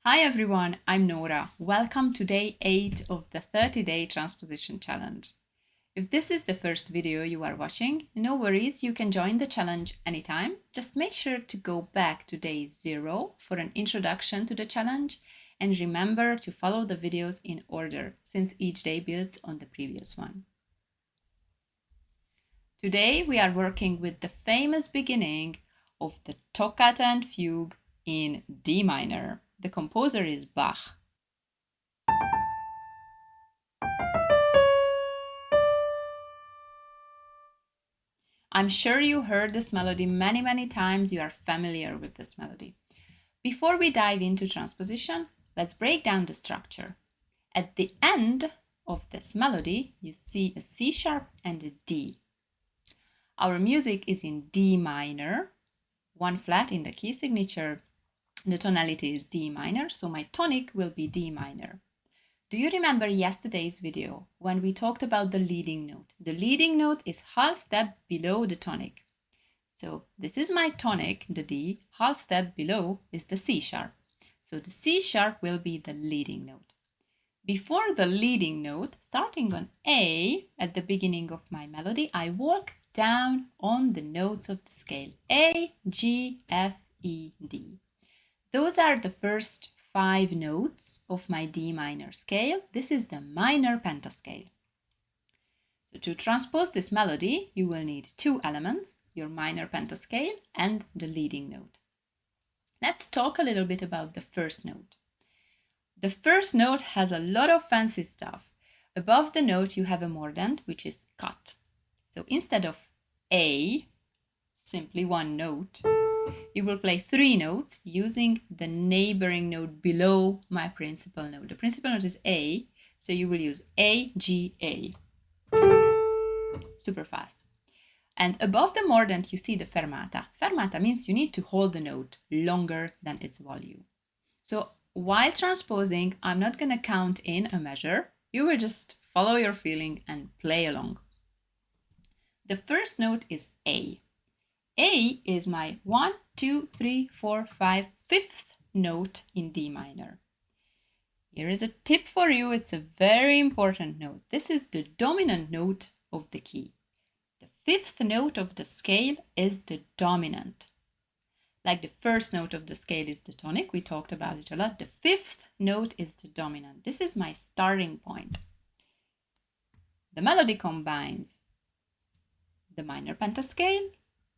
Hi everyone, I'm Nora. Welcome to day 8 of the 30-day transposition challenge. If this is the first video you are watching, no worries, you can join the challenge anytime. Just make sure to go back to day 0 for an introduction to the challenge and remember to follow the videos in order since each day builds on the previous one. Today we are working with the famous beginning of the Toccata and Fugue in D minor. The composer is Bach. I'm sure you heard this melody many times. You are familiar with this melody. Before we dive into transposition, let's break down the structure. At the end of this melody, you see a C sharp and a D. Our music is in D minor, 1 flat in the key signature. The tonality is D minor, so my tonic will be D minor. Do you remember yesterday's video when we talked about the leading note? The leading note is half step below the tonic. So this is my tonic, the D, half step below is the C sharp. So the C sharp will be the leading note. Before the leading note, starting on A at the beginning of my melody, I walk down on the notes of the scale A, G, F, E, D. Those are the first 5 notes of my D minor scale. This is the minor pentascale. So to transpose this melody, you will need 2 elements, your minor pentascale and the leading note. Let's talk a little bit about the first note. The first note has a lot of fancy stuff. Above the note, you have a mordent, which is cut. So instead of A, simply 1 note, you will play 3 notes using the neighboring note below my principal note. The principal note is A, so you will use A, G, A. Super fast. And above the mordent, you see the fermata. Fermata means you need to hold the note longer than its volume. So while transposing, I'm not going to count in a measure. You will just follow your feeling and play along. The first note is A. A is my 1, 2, 3, 4, 5, 5th note in D minor. Here is a tip for you. It's a very important note. This is the dominant note of the key. The 5th note of the scale is the dominant. Like the first note of the scale is the tonic. We talked about it a lot. The 5th note is the dominant. This is my starting point. The melody combines the minor pentascale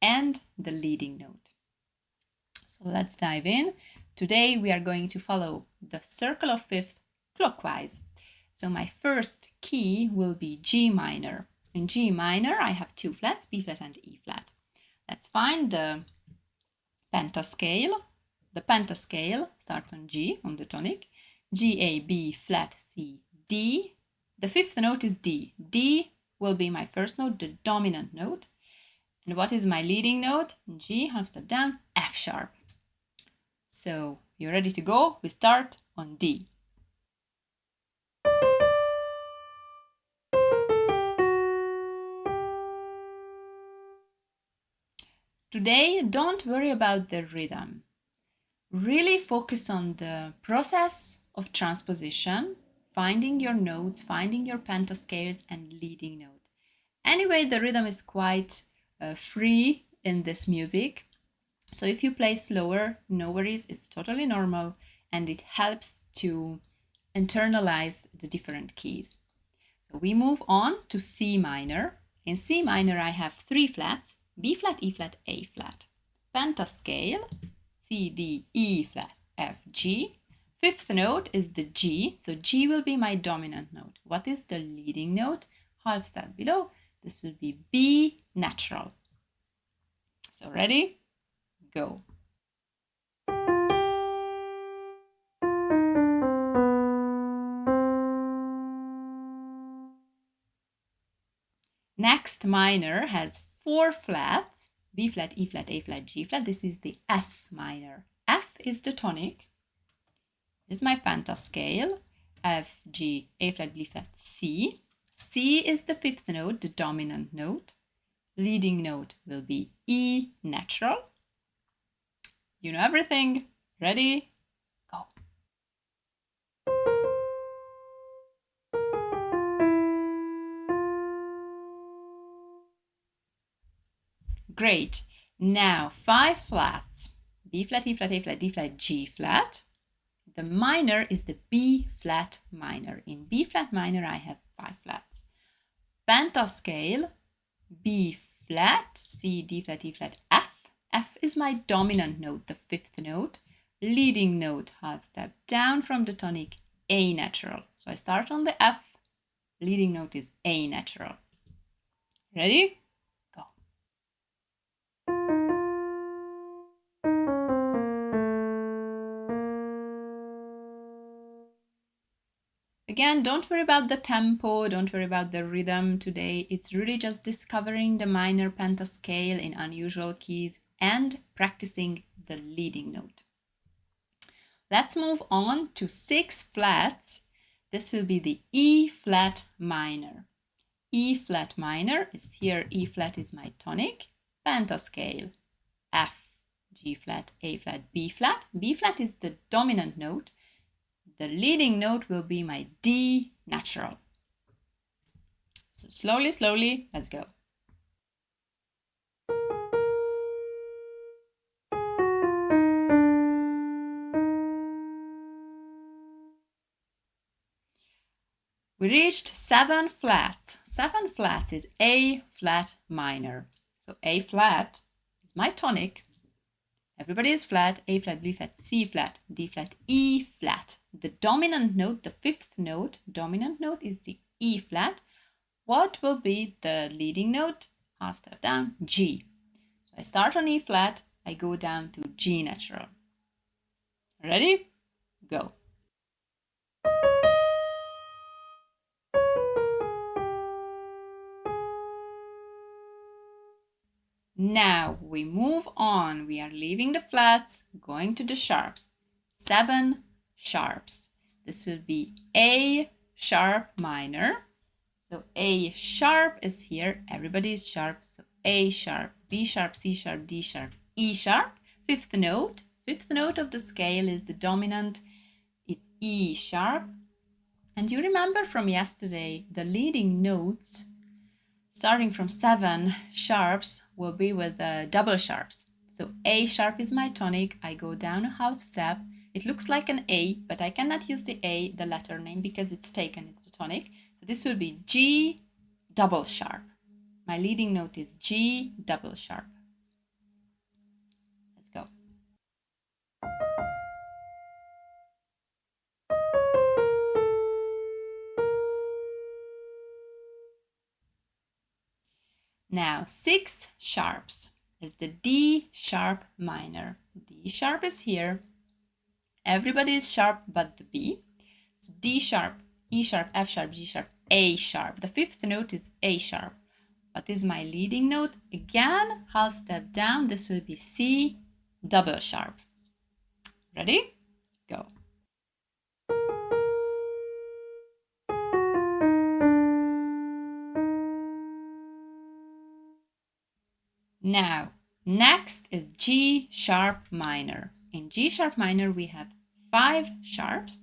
and the leading note. So let's dive in. Today we are going to follow the circle of 5th clockwise. So my first key will be G minor. In G minor, I have 2 flats, B flat and E flat. Let's find the pentascale. The pentascale starts on G, on the tonic. G, A, B, flat, C, D. The 5th note is D. D will be my first note, the dominant note. And what is my leading note? G, half step down, F sharp. So you're ready to go? We start on D. Today, don't worry about the rhythm. Really focus on the process of transposition, finding your notes, finding your pentascales and leading note. Anyway, the rhythm is quite free in this music. So if you play slower, no worries, it's totally normal and it helps to internalize the different keys. So we move on to C minor. In C minor, I have 3 flats, B flat, E flat, A flat. Pentascale, C, D, E flat, F, G. 5th note is the G, so G will be my dominant note. What is the leading note? Half step below, this will be B natural. So ready? Go. Next minor has 4 flats, B flat, E flat, A flat, G flat. This is the F minor. F is the tonic. This is my pentascale. F, G, A flat, B flat, C. C is the 5th note, the dominant note. Leading note will be E natural. You know everything. Ready? Go. Great. Now 5 flats. B flat, E flat, A flat, D flat, G flat. The minor is the B flat minor. In B flat minor, I have 5 flats. Pentascale, B flat, C, D flat, E flat, F. F is my dominant note, the 5th note. Leading note, half step down from the tonic, A natural. So I start on the F. Leading note is A natural. Ready? Go. Again, don't worry about the tempo, don't worry about the rhythm today. It's really just discovering the minor pentascale in unusual keys and practicing the leading note. Let's move on to 6 flats. This will be the E flat minor. E flat minor is here. E flat is my tonic. Pentascale, F, G flat, A flat, B flat. B flat is the dominant note. The leading note will be my D natural. So slowly, slowly, let's go. We reached 7 flats. 7 flats is A flat minor. So A flat is my tonic. Everybody is flat, A flat, B flat, C flat, D flat, E flat. The dominant note, the 5th note, dominant note is the E flat. What will be the leading note? Half step down, G. So I start on E flat, I go down to G natural. Ready? Go. Now we move on. We are leaving the flats, going to the sharps. 7 sharps. This will be A sharp minor. So A sharp is here. Everybody is sharp. So A sharp, B sharp, C sharp, D sharp, E sharp. 5th note. 5th note of the scale is the dominant. It's E sharp. And you remember from yesterday, the leading notes starting from 7 sharps will be with double sharps. So A sharp is my tonic. I go down a half step. It looks like an A, but I cannot use the A, the letter name, because it's taken. It's the tonic. So this will be G double sharp. My leading note is G double sharp. Let's go. Now 6 sharps is the D sharp minor. D sharp is here. Everybody is sharp but the B. So D sharp, E sharp, F sharp, G sharp, A sharp. The 5th note is A sharp. What is my leading note? Again, half step down. This will be C double sharp. Ready? Go. Now, next is G sharp minor. In G sharp minor, we have 5 sharps.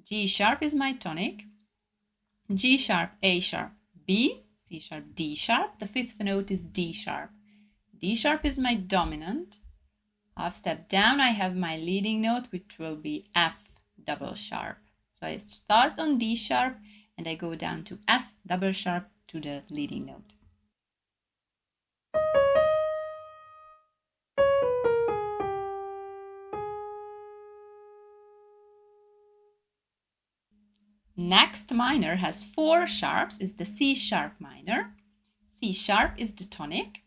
G sharp is my tonic. G sharp, A sharp, B, C sharp, D sharp. The 5th note is D sharp. D sharp is my dominant. Half step down, I have my leading note, which will be F double sharp. So I start on D sharp and I go down to F double sharp to the leading note. Next minor has 4 sharps, is the C sharp minor. C sharp is the tonic.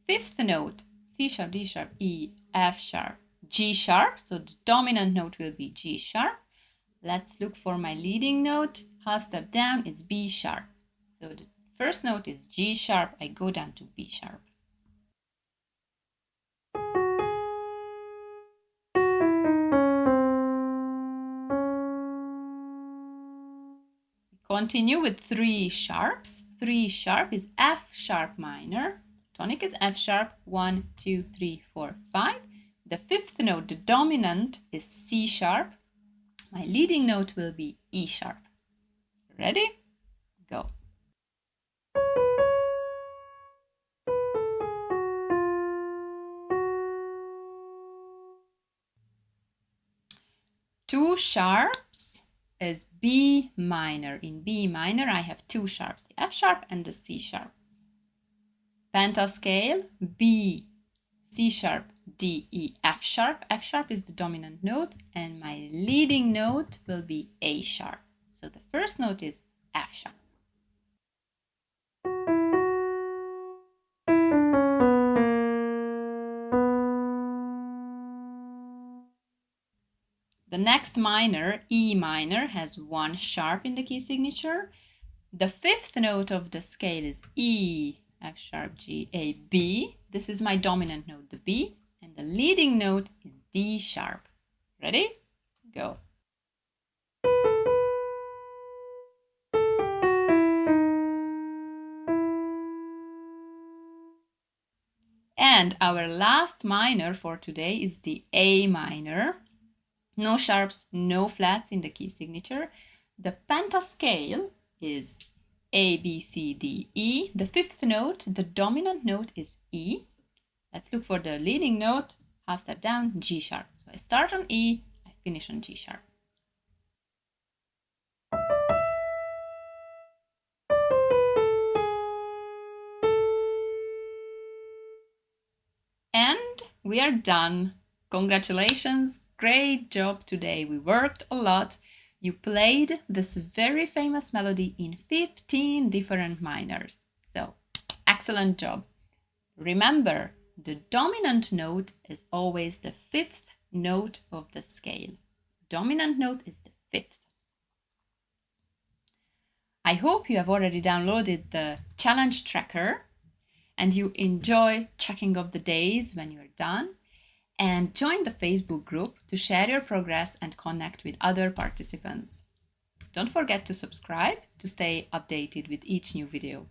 5th note, C sharp, D sharp, E, F sharp, G sharp. So the dominant note will be G sharp. Let's look for my leading note. Half step down is B sharp. So the first note is G sharp. I go down to B sharp. Continue with 3 sharps. 3 sharp is F sharp minor. Tonic is F sharp. 1, 2, 3, 4, 5. The 5th note, the dominant, is C sharp. My leading note will be E sharp. Ready? Go. 2 sharps is B minor. In B minor, I have 2 sharps, the F sharp and the C sharp. Pentascale, B, C sharp, D, E, F sharp. F sharp is the dominant note, and my leading note will be A sharp. So the first note is F sharp. The next minor, E minor, has 1 sharp in the key signature. The 5th note of the scale is E, F sharp, G, A, B. This is my dominant note, the B, and the leading note is D sharp. Ready? Go. And our last minor for today is the A minor. No sharps, no flats in the key signature. The pentascale is A, B, C, D, E. The 5th note, the dominant note is E. Let's look for the leading note. Half step down, G sharp. So I start on E, I finish on G sharp. And we are done. Congratulations, great job today. We worked a lot. You played this very famous melody in 15 different minors. So, excellent job. Remember, the dominant note is always the 5th note of the scale. Dominant note is the 5th. I hope you have already downloaded the challenge tracker and you enjoy checking off the days when you're done. And join the Facebook group to share your progress and connect with other participants. Don't forget to subscribe to stay updated with each new video.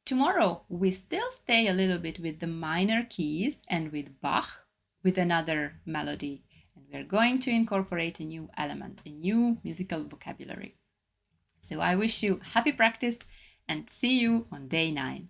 Tomorrow, we still stay a little bit with the minor keys and with Bach with another melody. And we're going to incorporate a new element, a new musical vocabulary. So I wish you happy practice and see you on day 9.